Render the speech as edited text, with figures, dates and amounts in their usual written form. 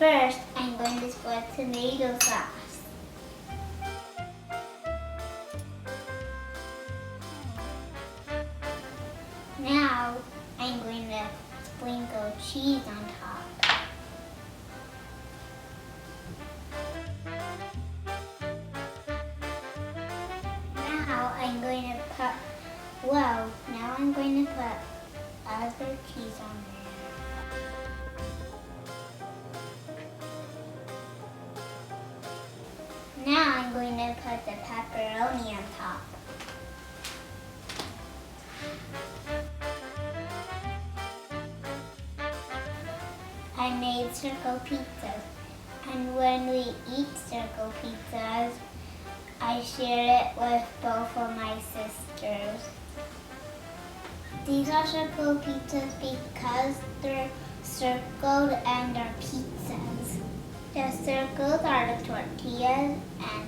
first, I'm going to put tomato sauce. Now, I'm going to sprinkle cheese on top. Now, I'm going to put other cheese on there. Now I'm going to put the pepperoni on top. I made circle pizzas, and when we eat circle pizzas, I share it with both of my sisters. These are circle pizzas because they're circled and are pizzas. The circles are the tortillas, and